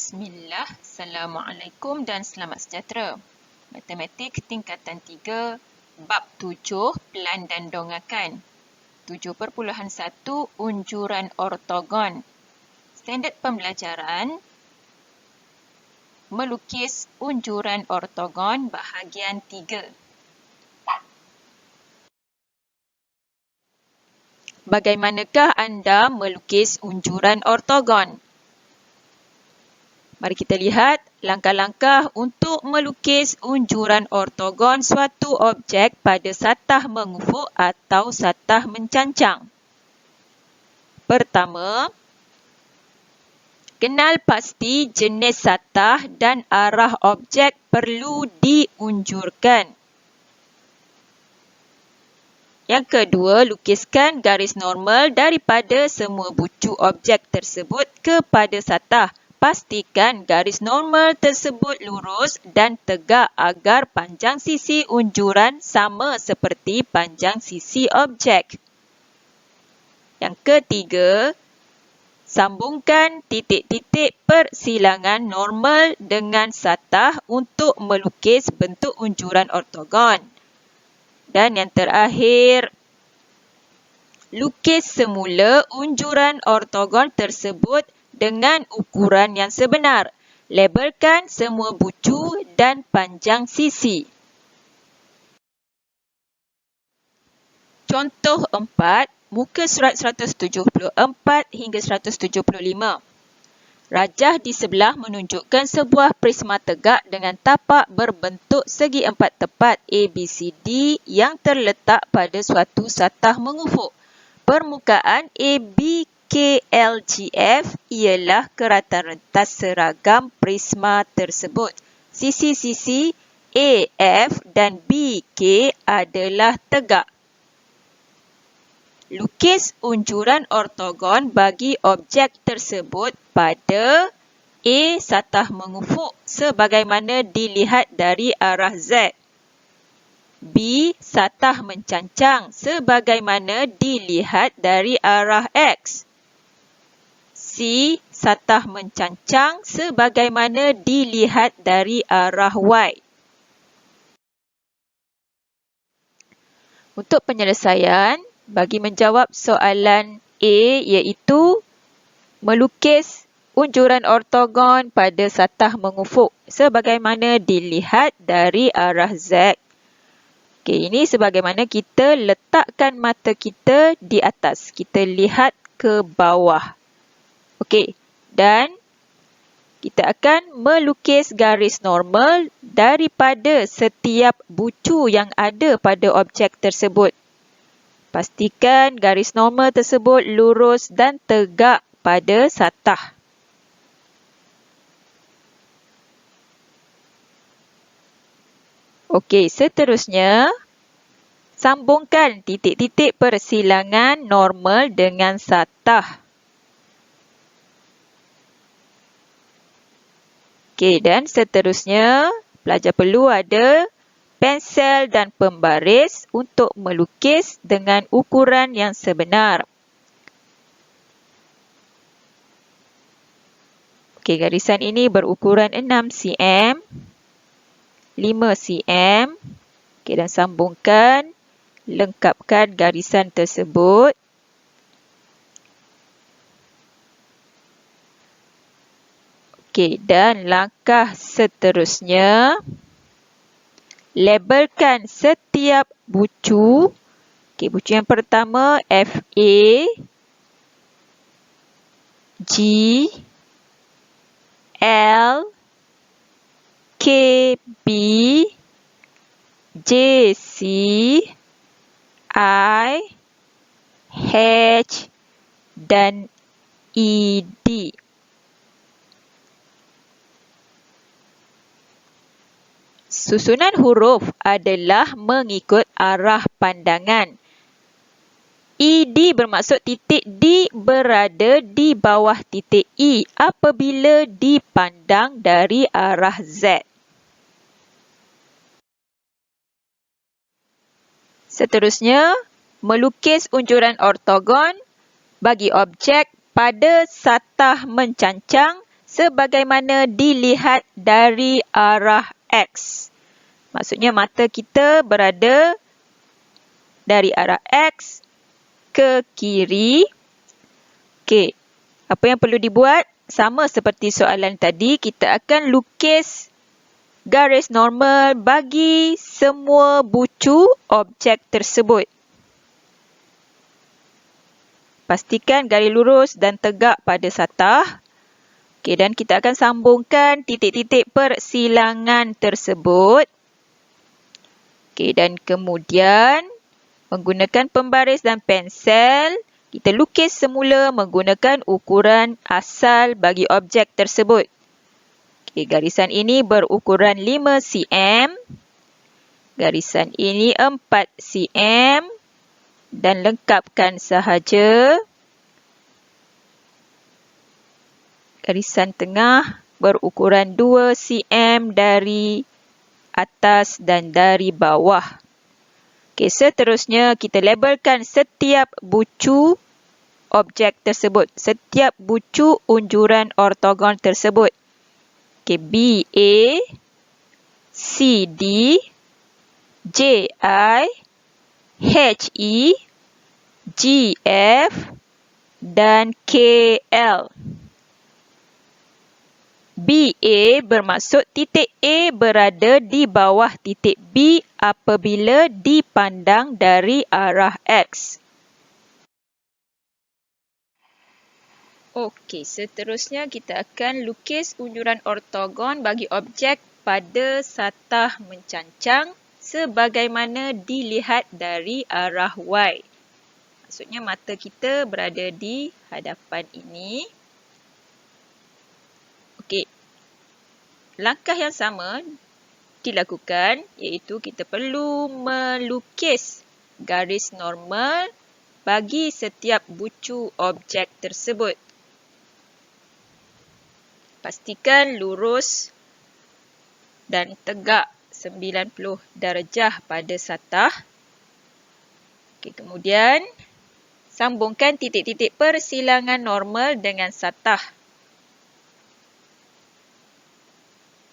Bismillah, Assalamualaikum dan selamat sejahtera. Matematik tingkatan 3, bab 7, pelan dan dongakan. 7.1 unjuran ortogon. Standard pembelajaran, melukis unjuran ortogon bahagian 3. Bagaimanakah anda melukis unjuran ortogon? Mari kita lihat langkah-langkah untuk melukis unjuran ortogon suatu objek pada satah mengufuk atau satah mencancang. Pertama, kenal pasti jenis satah dan arah objek perlu diunjurkan. Yang kedua, lukiskan garis normal daripada semua bucu objek tersebut kepada satah. Pastikan garis normal tersebut lurus dan tegak agar panjang sisi unjuran sama seperti panjang sisi objek. Yang ketiga, sambungkan titik-titik persilangan normal dengan satah untuk melukis bentuk unjuran ortogon. Dan yang terakhir, lukis semula unjuran ortogon tersebut dengan ukuran yang sebenar. Labelkan semua bucu dan panjang sisi. Contoh 4, muka surat 174 hingga 175. Rajah di sebelah menunjukkan sebuah prisma tegak dengan tapak berbentuk segi empat tepat ABCD yang terletak pada suatu satah mengufuk. Permukaan ABKLGF ialah keratan rentas seragam prisma tersebut. Sisi-sisi AF dan BK adalah tegak. Lukis unjuran ortogon bagi objek tersebut pada A. Satah mengufuk sebagaimana dilihat dari arah Z. B. Satah mencancang sebagaimana dilihat dari arah X. C. Satah mencancang sebagaimana dilihat dari arah Y. Untuk penyelesaian, bagi menjawab soalan A iaitu melukis unjuran ortogon pada satah mengufuk sebagaimana dilihat dari arah Z. Okey, ini sebagaimana kita letakkan mata kita di atas. Kita lihat ke bawah. Okey, dan kita akan melukis garis normal daripada setiap bucu yang ada pada objek tersebut. Pastikan garis normal tersebut lurus dan tegak pada satah. Okey, seterusnya, sambungkan titik-titik persilangan normal dengan satah. Okey, dan seterusnya, pelajar perlu ada pensel dan pembaris untuk melukis dengan ukuran yang sebenar. Okey, garisan ini berukuran 6 cm, 5 cm. Okey, dan sambungkan, lengkapkan garisan tersebut. Okey, dan langkah seterusnya, labelkan setiap bucu. Okey, bucu yang pertama FA, G, L, KB, JC, I, H dan ED. Susunan huruf adalah mengikut arah pandangan. ED bermaksud titik D berada di bawah titik E apabila dipandang dari arah Z. Seterusnya, melukis unjuran ortogon bagi objek pada satah mencancang sebagaimana dilihat dari arah X. Maksudnya mata kita berada dari arah X ke kiri. Okey, apa yang perlu dibuat? Sama seperti soalan tadi, kita akan lukis garis normal bagi semua bucu objek tersebut. Pastikan garis lurus dan tegak pada satah. Okey, dan kita akan sambungkan titik-titik persilangan tersebut. Okey, dan kemudian menggunakan pembaris dan pensel, kita lukis semula menggunakan ukuran asal bagi objek tersebut. Okey, garisan ini berukuran 5 cm. Garisan ini 4 cm. Dan lengkapkan sahaja. Garisan tengah berukuran 2 cm dari atas dan dari bawah. Okey, seterusnya kita labelkan setiap bucu objek tersebut. Setiap bucu unjuran ortogon tersebut. Okey, BA, CD, JI, HE, GF dan KL. BA bermaksud titik A berada di bawah titik B apabila dipandang dari arah X. Okey, seterusnya kita akan lukis unjuran ortogon bagi objek pada satah mencancang sebagaimana dilihat dari arah Y. Maksudnya mata kita berada di hadapan ini. Okey. Langkah yang sama dilakukan iaitu kita perlu melukis garis normal bagi setiap bucu objek tersebut. Pastikan lurus dan tegak 90 darjah pada satah. Okey, kemudian sambungkan titik-titik persilangan normal dengan satah.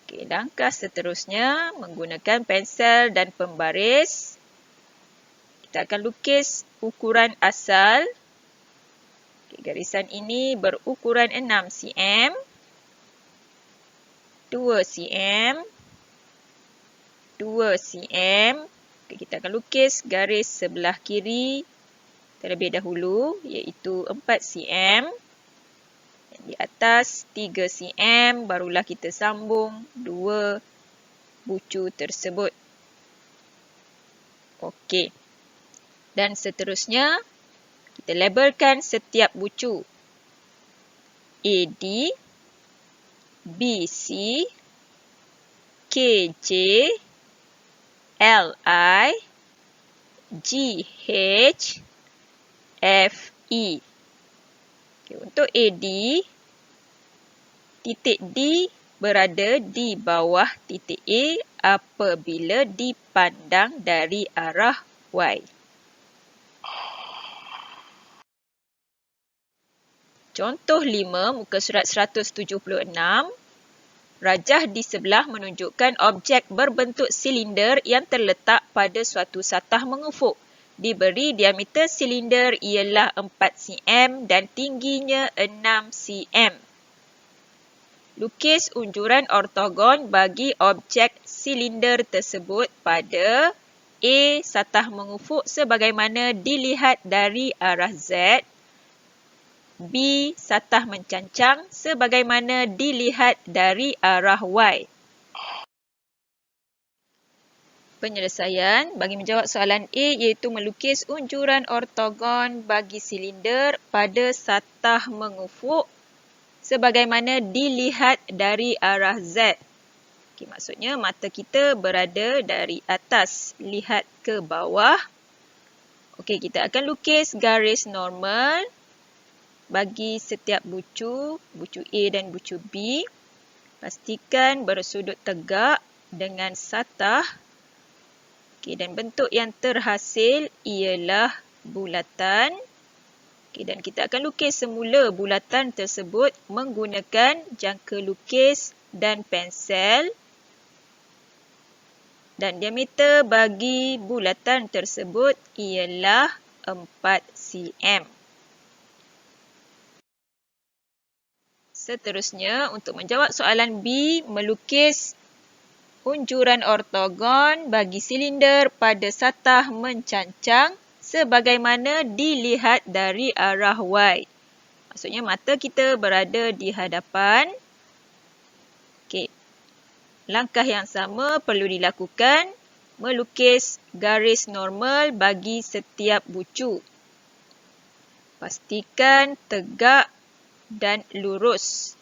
Okey, langkah seterusnya menggunakan pensel dan pembaris. Kita akan lukis ukuran asal. Okey, garisan ini berukuran 6 cm, 2 cm, 2 cm. Okay, kita akan lukis garis sebelah kiri terlebih dahulu iaitu 4 cm. Dan di atas 3 cm barulah kita sambung 2 bucu tersebut. Okey. Dan seterusnya kita labelkan setiap bucu. AD, BC, KJ, LI, GH, FE. Okay, untuk AD, titik D berada di bawah titik A apabila dipandang dari arah Y. Contoh 5, muka surat 176. Rajah di sebelah menunjukkan objek berbentuk silinder yang terletak pada suatu satah mengufuk. Diberi diameter silinder ialah 4 cm dan tingginya 6 cm. Lukis unjuran ortogon bagi objek silinder tersebut pada A. Satah mengufuk sebagaimana dilihat dari arah Z. B. Satah mencancang sebagaimana dilihat dari arah Y. Penyelesaian bagi menjawab soalan A iaitu melukis unjuran ortogon bagi silinder pada satah mengufuk sebagaimana dilihat dari arah Z. Okay, maksudnya mata kita berada dari atas, lihat ke bawah. Okey, kita akan lukis garis normal bagi setiap bucu A dan bucu B. Pastikan bersudut tegak dengan satah. Okey, dan bentuk yang terhasil ialah bulatan. Okay, dan kita akan lukis semula bulatan tersebut menggunakan jangka lukis dan pensel. Dan diameter bagi bulatan tersebut ialah 4 cm. Seterusnya, untuk menjawab soalan B, melukis unjuran ortogon bagi silinder pada satah mencancang sebagaimana dilihat dari arah Y. Maksudnya mata kita berada di hadapan. Okey. Langkah yang sama perlu dilakukan, melukis garis normal bagi setiap bucu. Pastikan tegak dan lurus.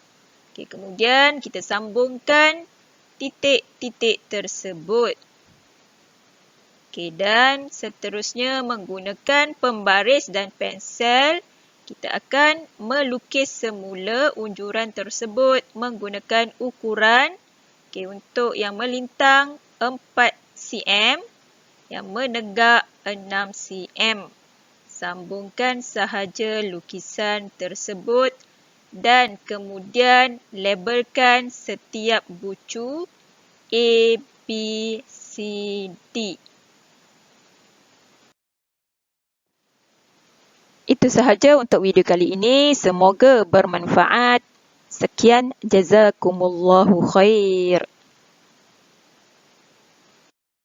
Okey, kemudian kita sambungkan titik-titik tersebut. Okey, dan seterusnya menggunakan pembaris dan pensel, kita akan melukis semula unjuran tersebut menggunakan ukuran. Okey, untuk yang melintang 4 cm, yang menegak 6 cm. Sambungkan sahaja lukisan tersebut dan kemudian labelkan setiap bucu A, B, C, D. Itu sahaja untuk video kali ini. Semoga bermanfaat. Sekian, jazakumullahu khair.